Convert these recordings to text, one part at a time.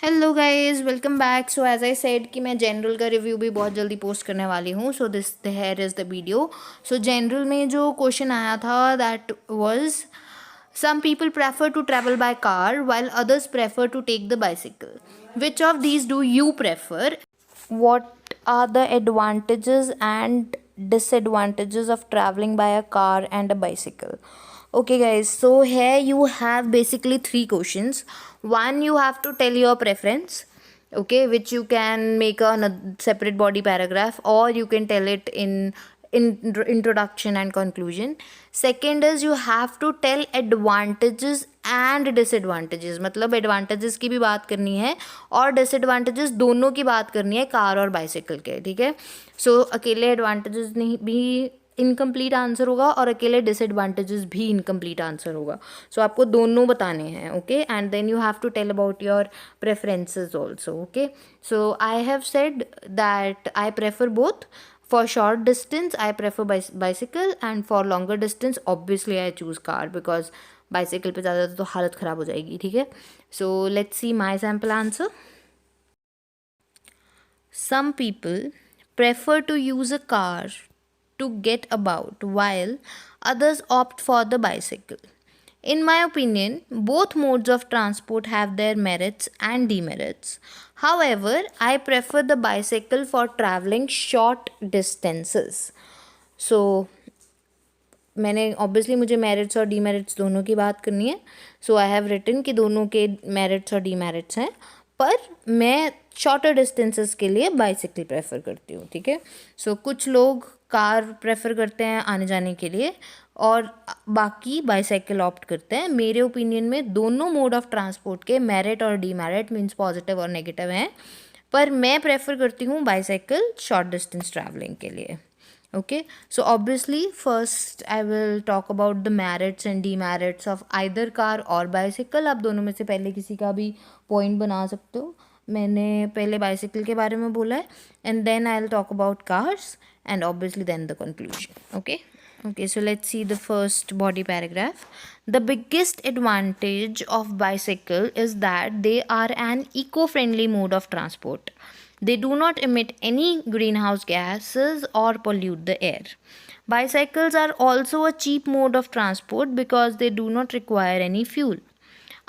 Hello guys, welcome back. So as I said कि मैं general का रिव्यू भी बहुत जल्दी पोस्ट करने वाली हूँ। So this here is the video. So general में जो क्वेश्चन आया था that was some people prefer to travel by car while others prefer to take the bicycle. Which of these do you prefer? What are the advantages and disadvantages of traveling by a car and a bicycle? Okay guys, so here you have basically three questions. One, you have to tell your preference, okay, which you can make a separate body paragraph, or you can tell it in introduction and conclusion. Second is you have to tell advantages and disadvantages, मतलब advantages की भी बात करनी है और disadvantages दोनों की बात करनी है कार और बाइसाइकिल के, ठीक है. सो अकेले advantages नहीं भी इनकम्प्लीट आंसर होगा और अकेले डिसएडवांटेजेस भी इनकम्प्लीट आंसर होगा. सो आपको दोनों बताने हैं, okay. And then you have to tell about your preferences also, okay. So I have said that I prefer both. For short distance, I prefer bicycle, and for longer distance, obviously I choose car because bicycle पे ज़्यादा तो हालत ख़राब हो जाएगी, ठीक है. So let's see my sample answer. Some people prefer to use a car to get about, while others opt for the bicycle. In my opinion, both modes of transport have their merits and demerits. However, I prefer the bicycle for traveling short distances. So, मैंने obviously मुझे merits और demerits दोनों की बात करनी है. So I have written कि दोनों के मेरिट्स और डीमेरिट्स हैं, पर मैं शॉर्टर डिस्टेंसेस के लिए बाइसाइकिल प्रेफर करती हूँ, ठीक है. सो कुछ लोग कार प्रेफर करते हैं आने जाने के लिए और बाकी बाइसाइकिल ऑप्ट करते हैं. मेरे ओपिनियन में दोनों मोड ऑफ ट्रांसपोर्ट के मेरिट और डीमेरिट मीन्स पॉजिटिव और नेगेटिव हैं, पर मैं प्रेफर करती हूँ बाइसाइकिल शॉर्ट डिस्टेंस ट्रैवलिंग के लिए. Okay, so obviously first I will talk about the merits and demerits of either car और bicycle. आप दोनों में से पहले किसी का भी point बना सकते हो. मैंने पहले bicycle के बारे में बोला है and then I'll talk about cars and obviously then the conclusion. Okay, so let's see the first body paragraph. The biggest advantage of bicycle is that they are an eco-friendly mode of transport. They do not emit any greenhouse gases or pollute the air. Bicycles are also a cheap mode of transport because they do not require any fuel.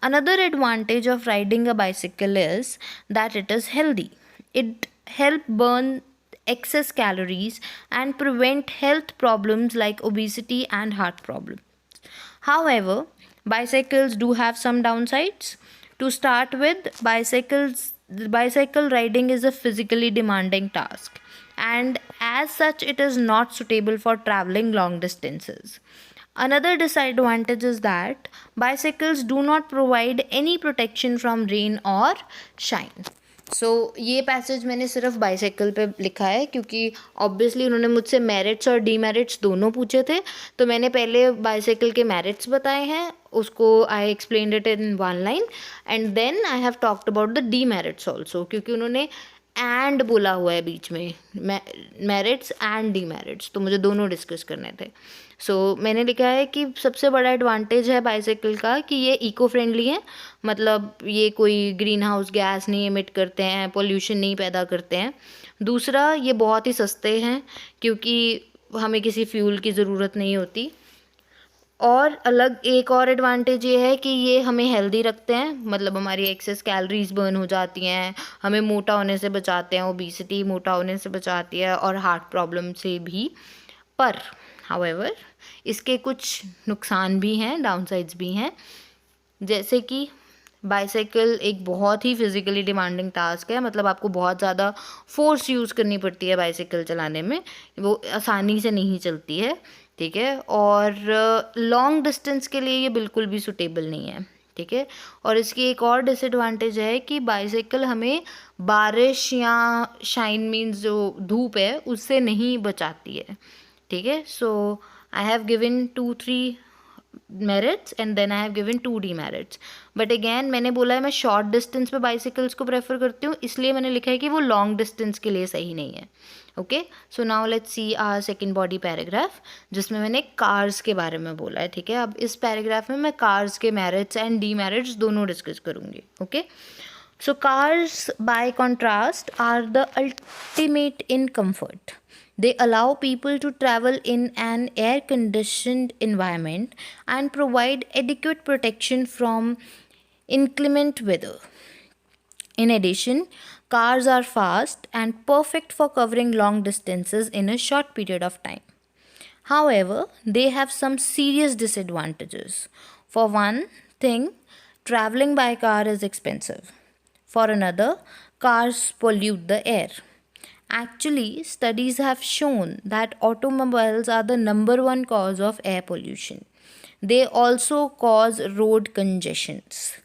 Another advantage of riding a bicycle is that it is healthy. It helps burn excess calories and prevent health problems like obesity and heart problems. However, bicycles do have some downsides. To start with, bicycle riding is a physically demanding task, and as such it is not suitable for traveling long distances. Another disadvantage is that bicycles do not provide any protection from rain or shine. सो ये passage मैंने सिर्फ bicycle पे लिखा है क्योंकि obviously उन्होंने मुझसे merits और डीमेरिट्स दोनों पूछे थे, तो मैंने पहले बाइसाइकिल के मेरिट्स बताए हैं, उसको I explained it in one line, and then I have talked about the demerits also, क्योंकि उन्होंने एंड बोला हुआ है बीच में, मेरिट्स एंड डीमेरिट्स, तो मुझे दोनों डिस्कस करने थे. सो मैंने लिखा है कि सबसे बड़ा एडवांटेज है बाइसाइकिल का कि ये इको फ्रेंडली है, मतलब ये कोई ग्रीन हाउस गैस नहीं एमिट करते हैं, पोल्यूशन नहीं पैदा करते हैं. दूसरा, ये बहुत ही सस्ते हैं क्योंकि हमें किसी फ्यूल की ज़रूरत नहीं होती. और अलग एक और एडवांटेज ये है कि ये हमें हेल्दी रखते हैं, मतलब हमारी एक्सेस कैलोरीज बर्न हो जाती हैं, हमें मोटा होने से बचाते हैं, ओबेसिटी मोटा होने से बचाती है और हार्ट प्रॉब्लम से भी. पर हाउएवर इसके कुछ नुकसान भी हैं, डाउनसाइड्स भी हैं, जैसे कि बाइसाइकिल एक बहुत ही फिज़िकली डिमांडिंग टास्क है, मतलब आपको बहुत ज़्यादा फोर्स यूज़ करनी पड़ती है बाइसाइकिल चलाने में, वो आसानी से नहीं चलती है, ठीक है. और लॉन्ग डिस्टेंस के लिए ये बिल्कुल भी सूटेबल नहीं है, ठीक है. और इसकी एक और डिसएडवांटेज है कि बाइसाइकिल हमें बारिश या शाइन मीन्स जो धूप है उससे नहीं बचाती है, ठीक है. So I have given 2-3 merits and then I have given 2 demerits. But again मैंने बोला है मैं शॉर्ट डिस्टेंस पे बाइसाइकिल्स को प्रेफर करती हूँ, इसलिए मैंने लिखा है कि वो लॉन्ग डिस्टेंस के लिए सही नहीं है. Okay, so now let's see our second body paragraph, जिसमें मैंने कार्स के बारे में बोला है, ठीक है. अब इस पैराग्राफ में मैं कार्स के मेरिट्स एंड डीमेरिट्स दोनों डिस्कस करूँगी, okay. So, cars, by contrast, are the ultimate in comfort. They allow people to travel in an air conditioned environment and provide adequate protection from inclement weather. In addition, cars are fast and perfect for covering long distances in a short period of time. However, they have some serious disadvantages. For one thing, traveling by car is expensive. For another, cars pollute the air. Actually, studies have shown that automobiles are the number one cause of air pollution. They also cause road congestions.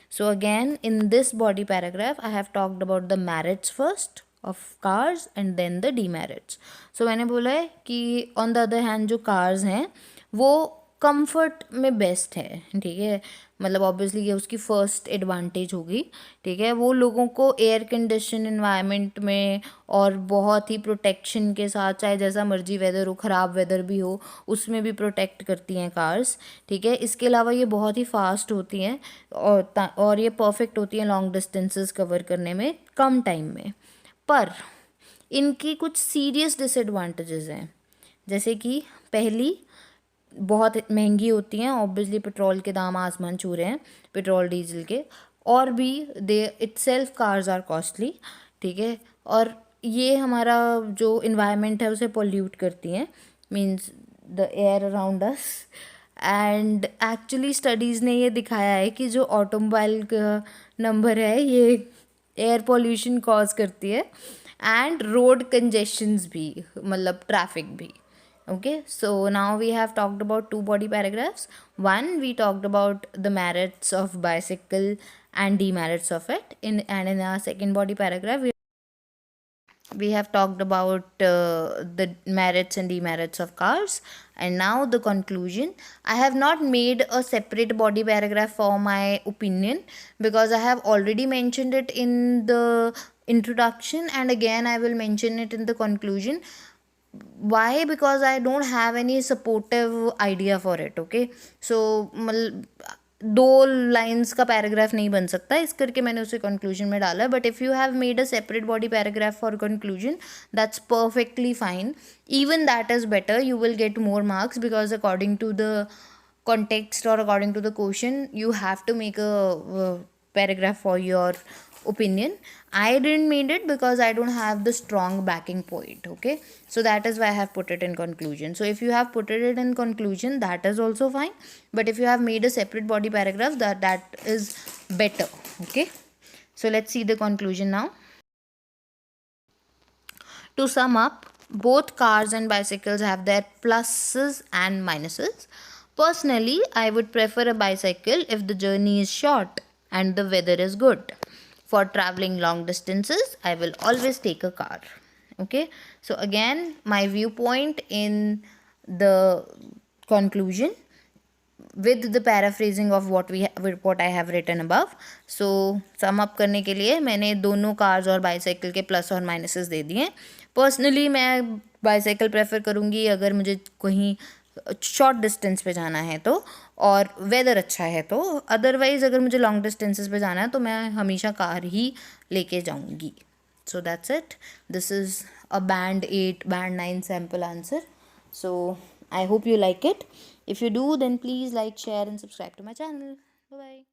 So, again, in this body paragraph, I have talked about the merits first of cars and then the demerits. So, मैंने बोला है कि on the other hand जो cars हैं वो comfort में best है, ठीक है, मतलब ऑब्वियसली ये उसकी फर्स्ट एडवांटेज होगी, ठीक है। वो लोगों को एयर कंडीशन इन्वायरमेंट में और बहुत ही प्रोटेक्शन के साथ, चाहे जैसा मर्जी वेदर हो, ख़राब वेदर भी हो, उसमें भी प्रोटेक्ट करती हैं कार्स, ठीक है। इसके अलावा ये बहुत ही फास्ट होती हैं और ये परफेक्ट होती हैं लॉन्ग डिस्टेंसेस कवर करने में कम टाइम में। पर इनकी कुछ सीरियस डिसएडवांटेजेस हैं, जैसे कि पहली, बहुत महंगी होती हैं। ऑब्वियसली पेट्रोल के दाम आसमान छू रहे हैं, पेट्रोल डीजल के, और भी दे इटसेल्फ कार्स आर कॉस्टली, ठीक है। और ये हमारा जो इन्वायरमेंट है उसे पोल्यूट करती हैं, means the air around us. And actually studies ने ये दिखाया है कि जो ऑटोमोबाइल का नंबर है ये एयर पोल्यूशन कॉज करती है एंड रोड कंजेशंस भी, मतलब ट्रैफिक भी। Okay, so now we have talked about two body paragraphs. One, we talked about the merits of bicycle and demerits of it. In our second body paragraph, we have talked about the merits and demerits of cars. And now the conclusion. I have not made a separate body paragraph for my opinion because I have already mentioned it in the introduction, and again I will mention it in the conclusion. Why? Because I don't have any supportive idea for it. Okay, so दो lines का paragraph नहीं बन सकता, इस करके मैंने उसे conclusion में डाला। But if you have made a separate body paragraph for conclusion, that's perfectly fine, even that is better, you will get more marks because according to the context or according to the question you have to make a paragraph for your opinion. I didn't made it because I don't have the strong backing point. Okay, so that is why I have put it in conclusion. So if you have put it in conclusion, that is also fine, but if you have made a separate body paragraph, that is better. Okay, so let's see the conclusion now. To sum up, both cars and bicycles have their pluses and minuses. Personally, I would prefer a bicycle if the journey is short and the weather is good. For traveling long distances, I will always take a car. Okay, so again, my viewpoint in the conclusion with the paraphrasing of what I have written above. So sum up करने के लिए मैंने दोनों cars और bicycle के plus और minuses दे दिए। Personally मैं बाईसाइकिल प्रेफर करूँगी अगर मुझे कहीं शॉर्ट डिस्टेंस पे जाना है तो, और वेदर अच्छा है तो। अदरवाइज़ अगर मुझे लॉन्ग डिस्टेंसेस पे जाना है तो मैं हमेशा कार ही लेके जाऊँगी। So that's it, this is a band 8 band 9 sample answer. So I hope you like it. If you do, then please like, share and subscribe to my channel. Bye bye.